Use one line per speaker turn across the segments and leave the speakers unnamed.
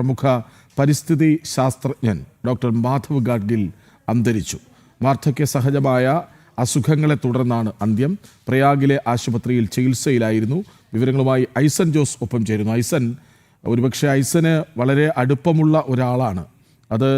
പ്രമുഖ പരിസ്ഥിതി ശാസ്ത്രജ്ഞൻ ഡോക്ടർ മാധവ് ഗാഡ്ഗിൽ അന്തരിച്ചു. വാർദ്ധക്യ സഹജമായ അസുഖങ്ങളെ തുടർന്നാണ് അന്ത്യം. പ്രയാഗിലെ ആശുപത്രിയിൽ ചികിത്സയിലായിരുന്നു. വിവരങ്ങളുമായി ഐസൻ ജോസ് ഒപ്പം ചേരുന്നു. ഐസൻ, ഒരുപക്ഷെ ഐസന് വളരെ അടുപ്പമുള്ള ഒരാളാണ്. അത്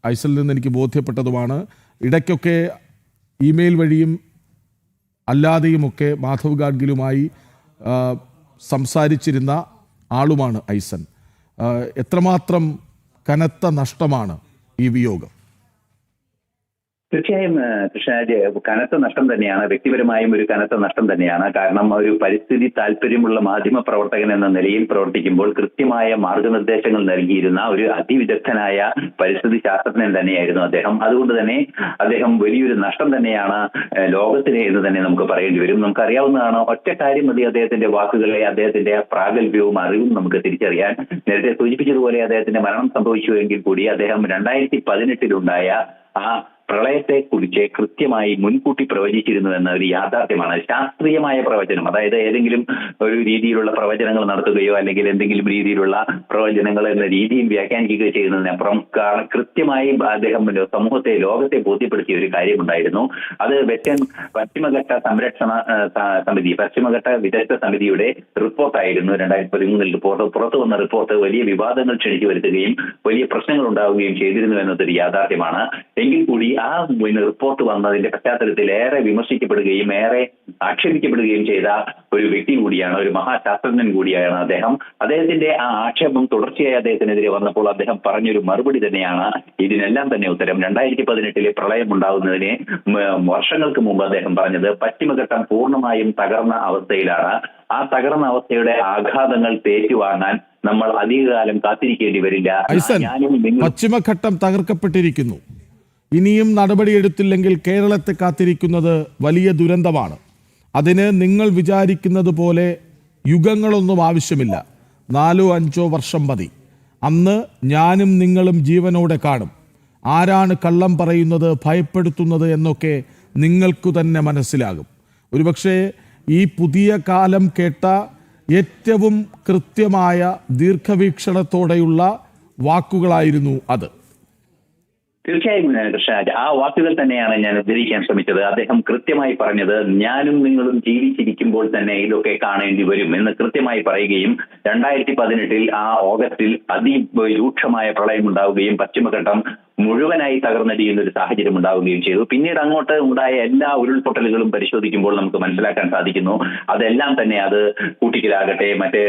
ഐസനിൽ നിന്ന് എനിക്ക് ബോധ്യപ്പെട്ടതുമാണ്. ഇടയ്ക്കൊക്കെ ഇമെയിൽ വഴിയും അല്ലാതെയുമൊക്കെ മാധവ് ഗാഡ്ഗിലുമായി സംസാരിച്ചിരുന്ന ആളുമാണ് ഐസൻ. എത്രമാത്രം കനത്ത നഷ്ടമാണ് ഈ വിയോഗം?
തീർച്ചയായും കൃഷ്ണരാജ്, കനത്ത നഷ്ടം തന്നെയാണ്. വ്യക്തിപരമായും ഒരു കനത്ത നഷ്ടം തന്നെയാണ്. കാരണം ഒരു പരിസ്ഥിതി താല്പര്യമുള്ള മാധ്യമ പ്രവർത്തകൻ എന്ന നിലയിൽ പ്രവർത്തിക്കുമ്പോൾ കൃത്യമായ മാർഗനിർദ്ദേശങ്ങൾ നൽകിയിരുന്ന ഒരു അതിവിദഗ്ധനായ പരിസ്ഥിതി ശാസ്ത്രജ്ഞൻ തന്നെയായിരുന്നു അദ്ദേഹം. അതുകൊണ്ട് തന്നെ അദ്ദേഹം വലിയൊരു നഷ്ടം തന്നെയാണ് ലോകത്തിന് എന്ന് തന്നെ നമുക്ക് പറയേണ്ടി വരും. നമുക്കറിയാവുന്നതാണ്, ഒറ്റ കാര്യം മതി അദ്ദേഹത്തിന്റെ വാക്കുകളെ, അദ്ദേഹത്തിന്റെ പ്രാഗൽഭ്യവും അറിവും നമുക്ക് തിരിച്ചറിയാൻ. നേരത്തെ സൂചിപ്പിച്ചതുപോലെ അദ്ദേഹത്തിന്റെ മരണം സംഭവിച്ചുവെങ്കിൽ കൂടി അദ്ദേഹം 2018 ആ പ്രളയത്തെ കുറിച്ച് കൃത്യമായി മുൻകൂട്ടി പ്രവചിച്ചിരുന്നു എന്ന ഒരു യാഥാർത്ഥ്യമാണ്. ശാസ്ത്രീയമായ പ്രവചനം, അതായത് ഏതെങ്കിലും ഒരു രീതിയിലുള്ള പ്രവചനങ്ങൾ നടത്തുകയോ അല്ലെങ്കിൽ എന്തെങ്കിലും രീതിയിലുള്ള പ്രവചനങ്ങൾ എന്ന രീതിയിൽ വ്യാഖ്യാനിക്കുകയോ ചെയ്യുന്നതിനപ്പുറം കൃത്യമായി അദ്ദേഹം സമൂഹത്തെ, ലോകത്തെ ബോധ്യപ്പെടുത്തിയ ഒരു കാര്യമുണ്ടായിരുന്നു. അത് പശ്ചിമഘട്ട സംരക്ഷണ സമിതി, പശ്ചിമഘട്ട വിദഗ്ധ സമിതിയുടെ റിപ്പോർട്ടായിരുന്നു. 2013 പുറത്തു വന്ന റിപ്പോർട്ട് വലിയ വിവാദങ്ങൾ ക്ഷണിച്ചു വരുത്തുകയും വലിയ പ്രശ്നങ്ങൾ ഉണ്ടാവുകയും ചെയ്തിരുന്നു എന്നതൊരു യാഥാർത്ഥ്യമാണ്. എങ്കിൽ കൂടി ആ റിപ്പോർട്ട് വന്നതിന്റെ പശ്ചാത്തലത്തിൽ ഏറെ വിമർശിക്കപ്പെടുകയും ഏറെ ആക്ഷേപിക്കപ്പെടുകയും ചെയ്ത ഒരു വ്യക്തി കൂടിയാണ്, ഒരു മഹാശാസ്ത്രജ്ഞൻ കൂടിയാണ് അദ്ദേഹം. അദ്ദേഹത്തിന്റെ ആ ആക്ഷേപം തുടർച്ചയായി അദ്ദേഹത്തിനെതിരെ വന്നപ്പോൾ അദ്ദേഹം പറഞ്ഞൊരു മറുപടി തന്നെയാണ് ഇതിനെല്ലാം തന്നെ ഉത്തരം. 2018 പ്രളയം ഉണ്ടാകുന്നതിന് വർഷങ്ങൾക്ക് മുമ്പ് അദ്ദേഹം പറഞ്ഞത്, പശ്ചിമഘട്ടം പൂർണ്ണമായും തകർന്ന അവസ്ഥയിലാണ്. ആ തകർന്ന അവസ്ഥയുടെ ആഘാതങ്ങൾ ഏറ്റുവാങ്ങാൻ നമ്മൾ അധികകാലം കാത്തിരിക്കേണ്ടി വരില്ല.
പശ്ചിമഘട്ടം തകർക്കപ്പെട്ടിരിക്കുന്നു. ഇനിയും നടപടിയെടുത്തില്ലെങ്കിൽ കേരളത്തെ കാത്തിരിക്കുന്നത് വലിയ ദുരന്തമാണ്. അതിന് നിങ്ങൾ വിചാരിക്കുന്നത് പോലെ യുഗങ്ങളൊന്നും ആവശ്യമില്ല. 4-5 വർഷം മതി. അന്ന് ഞാനും നിങ്ങളും ജീവനോടെ കാണും. ആരാണ് കള്ളം പറയുന്നത്, ഭയപ്പെടുത്തുന്നത് എന്നൊക്കെ നിങ്ങൾക്കു തന്നെ മനസ്സിലാകും. ഒരുപക്ഷെ ഈ പുതിയ കാലം കേട്ട ഏറ്റവും കൃത്യമായ ദീർഘവീക്ഷണത്തോടെയുള്ള വാക്കുകളായിരുന്നു അത്.
തീർച്ചയായും കൃഷ്ണരാജ്, ആ വാക്കുകൾ തന്നെയാണ് ഞാൻ ഉദ്ധരിക്കാൻ ശ്രമിച്ചത്. അദ്ദേഹം കൃത്യമായി പറഞ്ഞത്, ഞാനും നിങ്ങളും ജീവിച്ചിരിക്കുമ്പോൾ തന്നെ ഇതൊക്കെ കാണേണ്ടി വരും എന്ന് കൃത്യമായി പറയുകയും 2018 ആ ഓഗസ്റ്റിൽ അതിരൂക്ഷമായ പ്രളയം ഉണ്ടാവുകയും പശ്ചിമഘട്ടം മുഴുവനായി തകർന്നടിയുന്ന ഒരു സാഹചര്യം ഉണ്ടാവുകയും ചെയ്തു. പിന്നീട് അങ്ങോട്ട് ഉണ്ടായ എല്ലാ ഉരുൾപൊട്ടലുകളും പരിശോധിക്കുമ്പോൾ നമുക്ക് മനസ്സിലാക്കാൻ സാധിക്കുന്നു, അതെല്ലാം തന്നെ, അത് കൂട്ടിക്കലാകട്ടെ മറ്റേ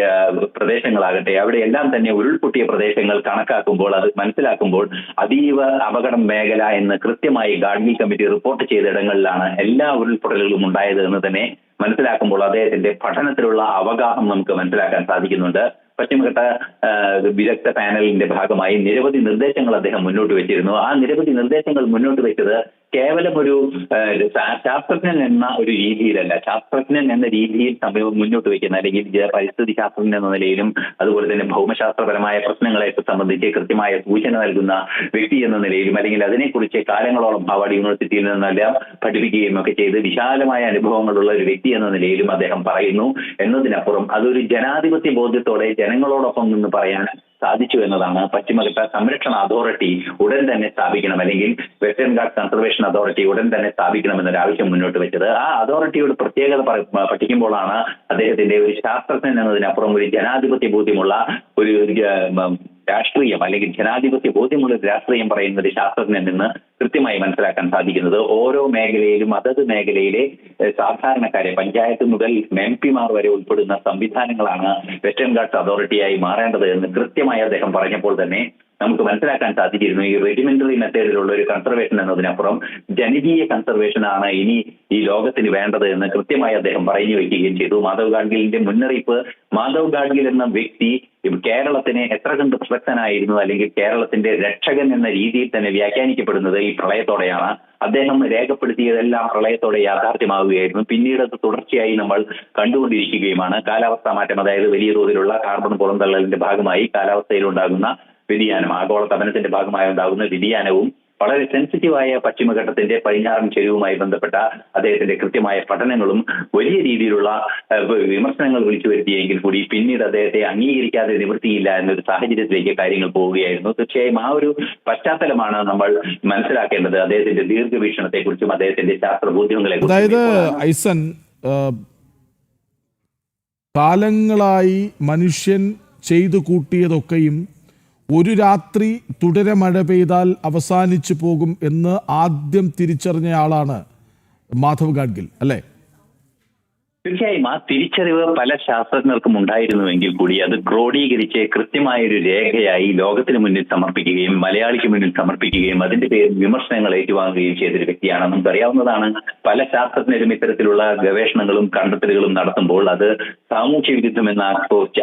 പ്രദേശങ്ങളാകട്ടെ, അവിടെ എല്ലാം തന്നെ ഉരുൾപൊട്ടിയ പ്രദേശങ്ങൾ കണക്കാക്കുമ്പോൾ, അത് മനസ്സിലാക്കുമ്പോൾ അതീവ അപകടം മേഖല എന്ന് കൃത്യമായി ഗാഡ്ഗിൽ കമ്മിറ്റി റിപ്പോർട്ട് ചെയ്ത ഇടങ്ങളിലാണ് എല്ലാ ഉരുൾപൊട്ടലുകളും ഉണ്ടായത് എന്ന് തന്നെ മനസ്സിലാക്കുമ്പോൾ അദ്ദേഹത്തിന്റെ പഠനത്തിലുള്ള അവഗാഹം നമുക്ക് മനസ്സിലാക്കാൻ സാധിക്കുന്നുണ്ട്. പശ്ചിമഘട്ട വിദഗ്ധ പാനലിന്റെ ഭാഗമായി നിരവധി നിർദ്ദേശങ്ങൾ അദ്ദേഹം മുന്നോട്ട് വെച്ചിരുന്നു. ആ നിരവധി നിർദ്ദേശങ്ങൾ മുന്നോട്ട് വെച്ചത് കേവലം ഒരു ശാസ്ത്രജ്ഞൻ എന്ന ഒരു രീതിയിലല്ല, ശാസ്ത്രജ്ഞൻ എന്ന രീതിയിൽ മുന്നോട്ട് വെക്കുന്ന, അല്ലെങ്കിൽ പരിസ്ഥിതി ശാസ്ത്രജ്ഞൻ എന്ന നിലയിലും അതുപോലെ തന്നെ ഭൗമശാസ്ത്രപരമായ പ്രശ്നങ്ങളെ സംബന്ധിച്ച് കൃത്യമായ സൂചന നൽകുന്ന വ്യക്തി എന്ന നിലയിലും, അല്ലെങ്കിൽ അതിനെക്കുറിച്ച് കാലങ്ങളോളം ഹാർവാർഡ് യൂണിവേഴ്സിറ്റിയിൽ നിന്നെല്ലാം പഠിപ്പിക്കുകയും ഒക്കെ ചെയ്ത് വിശാലമായ അനുഭവങ്ങളുള്ള ഒരു വ്യക്തി എന്ന നിലയിലും അദ്ദേഹം പറയുന്നു. എന്നതിനപ്പുറം അതൊരു ജനാധിപത്യ ബോധ്യത്തോടെ ജനങ്ങളോടൊപ്പം നിന്ന് പറയാൻ സാധിച്ചു എന്നതാണ്. പശ്ചിമഘട്ട സംരക്ഷണ അതോറിറ്റി ഉടൻ തന്നെ സ്ഥാപിക്കണം, അല്ലെങ്കിൽ വെസ്റ്റേൺ ഘാട്ട് കൺസർവേഷൻ അതോറിറ്റി ഉടൻ തന്നെ സ്ഥാപിക്കണം എന്നൊരു ആവശ്യം മുന്നോട്ട് വെച്ചത്. ആ അതോറിറ്റിയുടെ പ്രത്യേകത പഠിക്കുമ്പോഴാണ് അദ്ദേഹത്തിന്റെ ഒരു ശാസ്ത്രജ്ഞൻ എന്നതിനപ്പുറം ഒരു ജനാധിപത്യ ബോധ്യമുള്ള ഒരു രാഷ്ട്രീയം, അല്ലെങ്കിൽ ജനാധിപത്യ ബോധ്യമുള്ള ഒരു രാഷ്ട്രീയം പറയുന്ന ഒരു ശാസ്ത്രജ്ഞൻ എന്ന് കൃത്യമായി മനസ്സിലാക്കാൻ സാധിക്കുന്നത്. ഓരോ മേഖലയിലും അതത് മേഖലയിലെ സാധാരണക്കാരെ, പഞ്ചായത്ത് മുതൽ MP-മാർ വരെ ഉൾപ്പെടുന്ന സംവിധാനങ്ങളാണ് വെസ്റ്റേൺ ഘാട്ട്സ് അതോറിറ്റിയായി മാറേണ്ടത് എന്ന് കൃത്യമായി അദ്ദേഹം പറഞ്ഞപ്പോൾ തന്നെ നമുക്ക് മനസ്സിലാക്കാൻ സാധിച്ചിരുന്നു. ഈ റെജിമെന്ററി മെത്തേഡിലുള്ള ഒരു കൺസർവേഷൻ എന്നതിനപ്പുറം ജനകീയ കൺസർവേഷൻ ആണ് ഇനി ഈ ലോകത്തിന് വേണ്ടത് എന്ന് കൃത്യമായി അദ്ദേഹം പറഞ്ഞു വയ്ക്കുകയും ചെയ്തു. മാധവ് ഗാഡ്ഗിലിന്റെ മുന്നറിയിപ്പ്, മാധവ് ഗാഡ്ഗിൽ എന്ന വ്യക്തി കേരളത്തിന് എത്ര കണ്ട് പ്രസക്തനായിരുന്നു, അല്ലെങ്കിൽ കേരളത്തിന്റെ രക്ഷകൻ എന്ന രീതിയിൽ തന്നെ വ്യാഖ്യാനിക്കപ്പെടുന്നത് ഈ പ്രളയത്തോടെയാണ്. അദ്ദേഹം രേഖപ്പെടുത്തിയതെല്ലാം പ്രളയത്തോടെ യാഥാർത്ഥ്യമാവുകയായിരുന്നു. പിന്നീട് അത് തുടർച്ചയായി നമ്മൾ കണ്ടുകൊണ്ടിരിക്കുകയുമാണ്. കാലാവസ്ഥാ മാറ്റം, അതായത് വലിയ തോതിലുള്ള കാർബൺ പുറന്തള്ളലിന്റെ ഭാഗമായി കാലാവസ്ഥയിൽ ഉണ്ടാകുന്ന വ്യതിയാനം, ആഗോള തപനത്തിന്റെ ഭാഗമായി ഉണ്ടാകുന്ന വ്യതിയാനവും വളരെ സെൻസിറ്റീവായ പശ്ചിമഘട്ടത്തിന്റെ പടിഞ്ഞാറൻ ചെരുവുമായി ബന്ധപ്പെട്ട അദ്ദേഹത്തിന്റെ കൃത്യമായ പഠനങ്ങളും വലിയ രീതിയിലുള്ള വിമർശനങ്ങൾ വിളിച്ചു വരുത്തിയെങ്കിൽ കൂടി പിന്നീട് അദ്ദേഹത്തെ അംഗീകരിക്കാതെ നിവൃത്തിയില്ല എന്നൊരു സാഹചര്യത്തിലേക്ക് കാര്യങ്ങൾ പോവുകയായിരുന്നു. തീർച്ചയായും ആ ഒരു പശ്ചാത്തലമാണ് നമ്മൾ മനസ്സിലാക്കേണ്ടത് അദ്ദേഹത്തിന്റെ ദീർഘവീക്ഷണത്തെക്കുറിച്ചും അദ്ദേഹത്തിന്റെ ശാസ്ത്രബോധ്യങ്ങളെ
അതായത് ഐസൻ, കാലങ്ങളായി മനുഷ്യൻ ചെയ്തു കൂട്ടിയതൊക്കെയും ഒരു രാത്രി തുടരെ മഴ പെയ്താൽ അവസാനിച്ചു പോകും എന്ന് ആദ്യം തിരിച്ചറിഞ്ഞ ആളാണ് മാധവ് ഗാഡ്ഗിൽ, അല്ലേ?
തീർച്ചയായും ആ തിരിച്ചറിവ് പല ശാസ്ത്രജ്ഞർക്കും ഉണ്ടായിരുന്നുവെങ്കിൽ കൂടി അത് ക്രോഡീകരിച്ച് കൃത്യമായൊരു രേഖയായി ലോകത്തിന് മുന്നിൽ സമർപ്പിക്കുകയും മലയാളിക്ക് മുന്നിൽ സമർപ്പിക്കുകയും അതിന്റെ പേരിൽ വിമർശനങ്ങൾ ഏറ്റുവാങ്ങുകയും ചെയ്തൊരു വ്യക്തിയാണ്. നമുക്കറിയാവുന്നതാണ്, പല ശാസ്ത്രജ്ഞരും ഇത്തരത്തിലുള്ള ഗവേഷണങ്ങളും കണ്ടെത്തലുകളും നടത്തുമ്പോൾ അത് സാമൂഹ്യ വിരുദ്ധമെന്ന്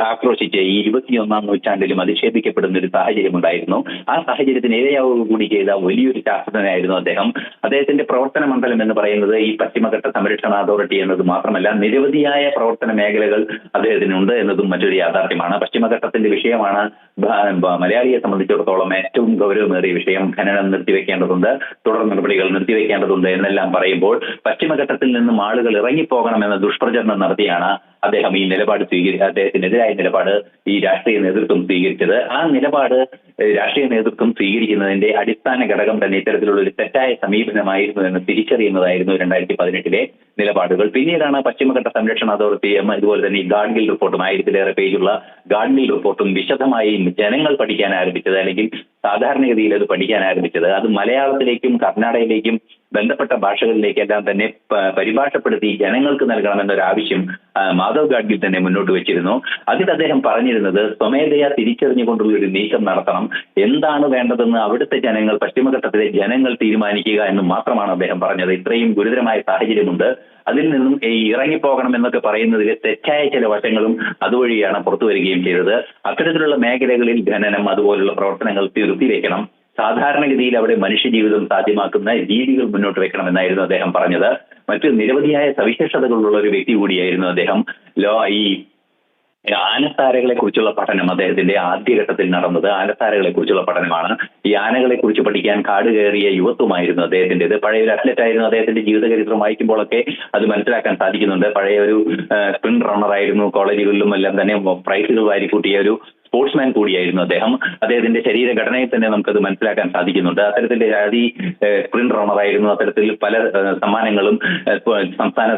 ആക്രോശിച്ച് ഈ 21ാം നൂറ്റാണ്ടിലും അധിക്ഷേപിക്കപ്പെടുന്ന ഒരു സാഹചര്യം ഉണ്ടായിരുന്നു. ആ സാഹചര്യത്തിന് ഇരയാവുക കൂടി ചെയ്ത വലിയൊരു ശാസ്ത്രജ്ഞനായിരുന്നു അദ്ദേഹം. അദ്ദേഹത്തിന്റെ പ്രവർത്തന മണ്ഡലം എന്ന് പറയുന്നത് ഈ പശ്ചിമഘട്ട സംരക്ഷണ അതോറിറ്റി എന്നത് മാത്രമല്ല, നിരവധിയായ പ്രവർത്തന മേഖലകൾ അദ്ദേഹത്തിനുണ്ട് എന്നതും മറ്റൊരു യാഥാർത്ഥ്യമാണ്. പശ്ചിമഘട്ടത്തിന്റെ വിഷയമാണ് മലയാളിയെ സംബന്ധിച്ചിടത്തോളം ഏറ്റവും ഗൗരവമേറിയ വിഷയം. ഖനനം നിർത്തിവെക്കേണ്ടതുണ്ട്, തുടർ നടപടികൾ നിർത്തിവെക്കേണ്ടതുണ്ട് എന്നെല്ലാം പറയുമ്പോൾ പശ്ചിമഘട്ടത്തിൽ നിന്നും ആളുകൾ ഇറങ്ങിപ്പോകണമെന്ന ദുഷ്പ്രചരണം നടത്തിയാണ് അദ്ദേഹം ഈ നിലപാട് അദ്ദേഹത്തിനെതിരായ നിലപാട് ഈ രാഷ്ട്രീയ നേതൃത്വം സ്വീകരിച്ചത്. ആ നിലപാട് രാഷ്ട്രീയ നേതൃത്വം സ്വീകരിക്കുന്നതിന്റെ അടിസ്ഥാന ഘടകം തന്നെ ഇത്തരത്തിലുള്ള ഒരു തെറ്റായ സമീപനമായിരുന്നു എന്ന് തിരിച്ചറിയുന്നതായിരുന്നു 2018 നിലപാടുകൾ. പിന്നീടാണ് പശ്ചിമഘട്ട സംരക്ഷണ അതോറിറ്റിയും ഇതുപോലെ തന്നെ ഈ ഗാഡ്ഗിൽ റിപ്പോർട്ടും 1000-ലേറെ പേജുള്ള ഗാഡ്ഗിൽ റിപ്പോർട്ടും വിശദമായി ജനങ്ങൾ പഠിക്കാൻ ആരംഭിച്ചത്, അല്ലെങ്കിൽ സാധാരണഗതിയിൽ അത് പഠിക്കാൻ ആരംഭിച്ചത്. അത് മലയാളത്തിലേക്കും കർണാടകയിലേക്കും ബന്ധപ്പെട്ട ഭാഷകളിലേക്കെല്ലാം തന്നെ പരിഭാഷപ്പെടുത്തി ജനങ്ങൾക്ക് നൽകണമെന്നൊരു ആവശ്യം മാധവ് ഗാഡ്ഗിൽ തന്നെ മുന്നോട്ട് വെച്ചിരുന്നു. അതിൽ അദ്ദേഹം പറഞ്ഞിരുന്നത് സ്വമേധയാ തിരിച്ചറിഞ്ഞുകൊണ്ടുള്ള ഒരു നീക്കം നടത്തണം, എന്താണ് വേണ്ടതെന്ന് അവിടുത്തെ ജനങ്ങൾ, പശ്ചിമഘട്ടത്തിലെ ജനങ്ങൾ തീരുമാനിക്കുക എന്ന് മാത്രമാണ് അദ്ദേഹം പറഞ്ഞത്. ഇത്രയും ഗുരുതരമായ സാഹചര്യമുണ്ട്, അതിൽ നിന്നും ഈ ഇറങ്ങിപ്പോകണം എന്നൊക്കെ പറയുന്നതിൽ തെറ്റായ ചില വശങ്ങളും അതുവഴിയാണ് പുറത്തു വരികയും ചെയ്തത്. അത്തരത്തിലുള്ള മേഖലകളിൽ ഖനനം അതുപോലുള്ള പ്രവർത്തനങ്ങൾ നിർത്തിവെക്കണം, സാധാരണഗതിയിൽ അവിടെ മനുഷ്യജീവിതം സാധ്യമാക്കുന്ന രീതികൾ മുന്നോട്ട് വെക്കണമെന്നായിരുന്നു അദ്ദേഹം പറഞ്ഞത്. മറ്റു നിരവധിയായ സവിശേഷതകളുള്ള ഒരു വ്യക്തി കൂടിയായിരുന്നു അദ്ദേഹം. ഈ ആനത്താരകളെ കുറിച്ചുള്ള പഠനം അദ്ദേഹത്തിന്റെ ആദ്യഘട്ടത്തിൽ നടന്നത് ആനത്താരകളെ കുറിച്ചുള്ള പഠനമാണ്. ഈ ആനകളെ കുറിച്ച് പഠിക്കാൻ കാട് കയറിയ യുവത്വമായിരുന്നു അദ്ദേഹത്തിൻ്റെത്. പഴയ ഒരു അത്ലറ്റ് ആയിരുന്നു. അദ്ദേഹത്തിന്റെ ജീവിതചരിത്രം വായിക്കുമ്പോഴൊക്കെ അത് മനസ്സിലാക്കാൻ സാധിക്കുന്നുണ്ട്. പഴയ ഒരു സ്പ്രിന്റ് റണ്ണർ ആയിരുന്നു. കോളേജുകളിലും എല്ലാം തന്നെ പ്രൈസുകൾ വാരിക്കൂട്ടിയ ഒരു സ്പോർട്സ്മാൻ കൂടിയായിരുന്നു അദ്ദേഹം. അദ്ദേഹത്തിന്റെ ശരീരഘടനയിൽ തന്നെ നമുക്കത് മനസ്സിലാക്കാൻ സാധിക്കുന്നുണ്ട്. അത്തരത്തിലെ സ്പ്രിന്റ് റണ്ണറായിരുന്നു. അത്തരത്തിൽ പല സമ്മാനങ്ങളും സംസ്ഥാന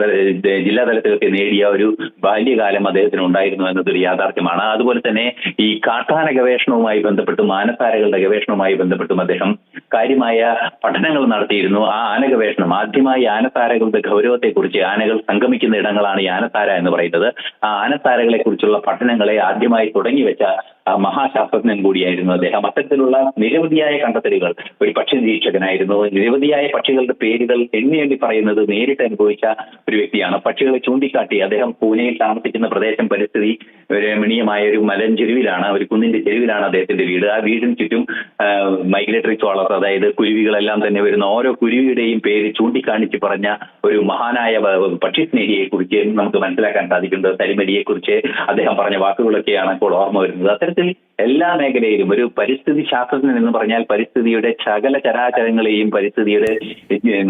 ജില്ലാ തലത്തിലൊക്കെ നേടിയ ഒരു ബാല്യകാലം അദ്ദേഹത്തിന് ഉണ്ടായിരുന്നു എന്നതൊരു യാഥാർത്ഥ്യമാണ്. അതുപോലെ തന്നെ ഈ കാട്ടാന ഗവേഷണവുമായി ബന്ധപ്പെട്ടും ആനത്താരകളുടെ ഗവേഷണവുമായി ബന്ധപ്പെട്ടും അദ്ദേഹം കാര്യമായ പഠനങ്ങൾ നടത്തിയിരുന്നു. ആ ആന ഗവേഷണം ആദ്യമായി ആനത്താരകളുടെ ഗൗരവത്തെക്കുറിച്ച്, ആനകൾ സംഗമിക്കുന്ന ഇടങ്ങളാണ് ഈ ആനത്താര എന്ന് പറയുന്നത്, ആ ആനത്താരകളെ കുറിച്ചുള്ള പഠനങ്ങളെ ആദ്യമായി തുടങ്ങിവെച്ച മഹാശാസ്ത്രജ്ഞൻ കൂടിയായിരുന്നു അദ്ദേഹം. അത്തരത്തിലുള്ള നിരവധിയായ കണ്ടെത്തലുകൾ, ഒരു പക്ഷി നിരീക്ഷകനായിരുന്നു. നിരവധിയായ പക്ഷികളുടെ പേരുകൾ എണ്ണി പറയുന്നത് നേരിട്ട് അനുഭവിച്ച ഒരു വ്യക്തിയാണ്. പക്ഷികളെ ചൂണ്ടിക്കാട്ടി അദ്ദേഹം പൂനെയിൽ താമസിക്കുന്ന പ്രദേശം പരിസ്ഥിതി രമണീയമായ ഒരു മലഞ്ചെരുവിലാണ്, ഒരു കുന്നിന്റെ ചെരുവിലാണ് അദ്ദേഹത്തിന്റെ വീട്. ആ വീടിന് ചുറ്റും മൈഗ്രേറ്ററി സോളസ്, അതായത് കുരുവികളെല്ലാം തന്നെ വരുന്ന ഓരോ കുരുവിയുടെയും പേര് ചൂണ്ടിക്കാണിച്ച് പറഞ്ഞ ഒരു മഹാനായ പക്ഷിസ്നേഹിയെ കുറിച്ച് നമുക്ക് മനസ്സിലാക്കാൻ സാധിക്കുന്നത്. തരിമലിയെ കുറിച്ച് അദ്ദേഹം പറഞ്ഞ വാക്കുകളൊക്കെയാണ് ഇപ്പോൾ ഓർമ്മ വരുന്നത്. അത്തരത്തിൽ എല്ലാ മേഖലയിലും ഒരു പരിസ്ഥിതി ശാസ്ത്രജ്ഞൻ എന്ന് പറഞ്ഞാൽ പരിസ്ഥിതിയുടെ സകല ചരാചരങ്ങളെയും, പരിസ്ഥിതിയുടെ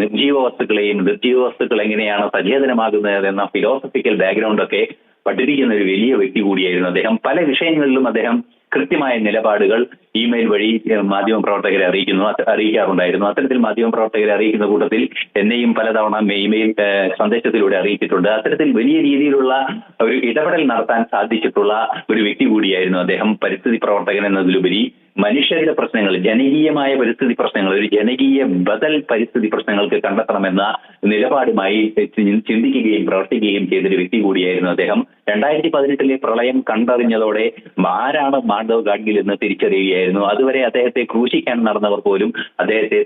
നിർജീവ വസ്തുക്കളെയും നിർജീവ വസ്തുക്കൾ എങ്ങനെയാണ് സചേതനമാകുന്നത് എന്ന ഫിലോസഫിക്കൽ ബാക്ക്ഗ്രൗണ്ട് ഒക്കെ പഠിപ്പിക്കുന്ന ഒരു വലിയ വ്യക്തി കൂടിയായിരുന്നു അദ്ദേഹം. പല വിഷയങ്ങളിലും അദ്ദേഹം കൃത്യമായ നിലപാടുകൾ ഇമെയിൽ വഴി മാധ്യമപ്രവർത്തകരെ അറിയിക്കാറുണ്ടായിരുന്നു. അത്തരത്തിൽ മാധ്യമപ്രവർത്തകരെ അറിയിക്കുന്ന കൂട്ടത്തിൽ എന്നെയും പലതവണ ഇമെയിൽ സന്ദേശത്തിലൂടെ അറിയിച്ചിട്ടുണ്ട്. അത്തരത്തിൽ വലിയ രീതിയിലുള്ള ഒരു ഇടപെടൽ നടത്താൻ സാധിച്ചിട്ടുള്ള ഒരു വ്യക്തി കൂടിയായിരുന്നു അദ്ദേഹം. പരിസ്ഥിതി പ്രവർത്തകൻ എന്നതിലുപരി മനുഷ്യരുടെ പ്രശ്നങ്ങൾ, ജനകീയമായ പരിസ്ഥിതി പ്രശ്നങ്ങൾ, ഒരു ജനകീയ ബദൽ പരിസ്ഥിതി പ്രശ്നങ്ങൾക്ക് കണ്ടെത്തണമെന്ന നിലപാടുമായി ചിന്തിക്കുകയും പ്രവർത്തിക്കുകയും ചെയ്തൊരു വ്യക്തി കൂടിയായിരുന്നു അദ്ദേഹം. 2018 പ്രളയം കണ്ടറിഞ്ഞതോടെ ആരാണ് മാധവ് ഗാഡ്ഗിൽ എന്ന് തിരിച്ചറിയുകയായിരുന്നു. അതുവരെ അദ്ദേഹത്തെ ക്രൂശിക്കാൻ നടന്നവർ പോലും അദ്ദേഹത്തെ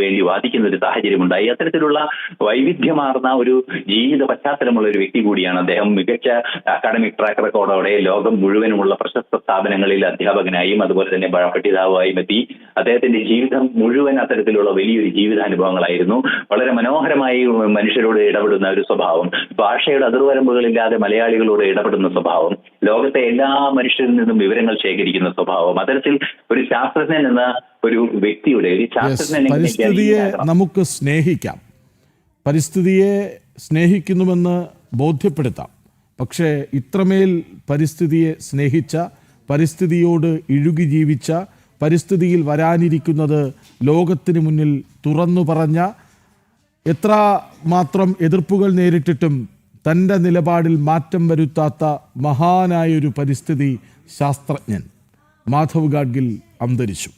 വേണ്ടി വാദിക്കുന്ന ഒരു സാഹചര്യം ഉണ്ടായി. അത്തരത്തിലുള്ള വൈവിധ്യമാർന്ന ഒരു ജീവിത പശ്ചാത്തലമുള്ള ഒരു വ്യക്തി കൂടിയാണ് അദ്ദേഹം. മികച്ച അക്കാഡമിക് ട്രാക്ക് റെക്കോർഡോടെ ലോകം മുഴുവനുമുള്ള പ്രശസ്ത സ്ഥാപനങ്ങളിൽ അധ്യാപകനായും അതുപോലെ തന്നെ പഠിതാവായും എത്തി. അദ്ദേഹത്തിന്റെ ജീവിതം മുഴുവൻ അത്തരത്തിലുള്ള വലിയൊരു ജീവിതാനുഭവങ്ങളായിരുന്നു. വളരെ മനോഹരമായി മനുഷ്യരോട് ഇടപെടുന്ന ഒരു സ്വഭാവം, ഭാഷയുടെ അതിർവരമ്പുകളില്ലാതെ മലയാളികളോട് ഇടപെടുന്ന സ്വഭാവം, ലോകത്തെ എല്ലാ മനുഷ്യരിൽ നിന്നും വിവരങ്ങൾ ശേഖരിക്കുന്ന സ്വഭാവം, അത്തരത്തിൽ ഒരു ശാസ്ത്രജ്ഞൻ എന്ന ഒരു വ്യക്തിയുടെ ഒരു ശാസ്ത്രജ്ഞൻ
പരിസ്ഥിതിയെ നമുക്ക് സ്നേഹിക്കാം, പരിസ്ഥിതിയെ സ്നേഹിക്കുന്നുവെന്ന് ബോധ്യപ്പെടുത്താം. പക്ഷേ ഇത്രമേൽ പരിസ്ഥിതിയെ സ്നേഹിച്ച, പരിസ്ഥിതിയോട് ഇഴുകി ജീവിച്ച, പരിസ്ഥിതിയിൽ വരാനിരിക്കുന്നത് ലോകത്തിന് മുന്നിൽ തുറന്നു പറഞ്ഞ, എത്ര മാത്രം എതിർപ്പുകൾ നേരിട്ടിട്ടും തൻ്റെ നിലപാടിൽ മാറ്റം വരുത്താത്ത മഹാനായൊരു പരിസ്ഥിതി ശാസ്ത്രജ്ഞൻ മാധവ് ഗാഡ്ഗിൽ അന്തരിച്ചു.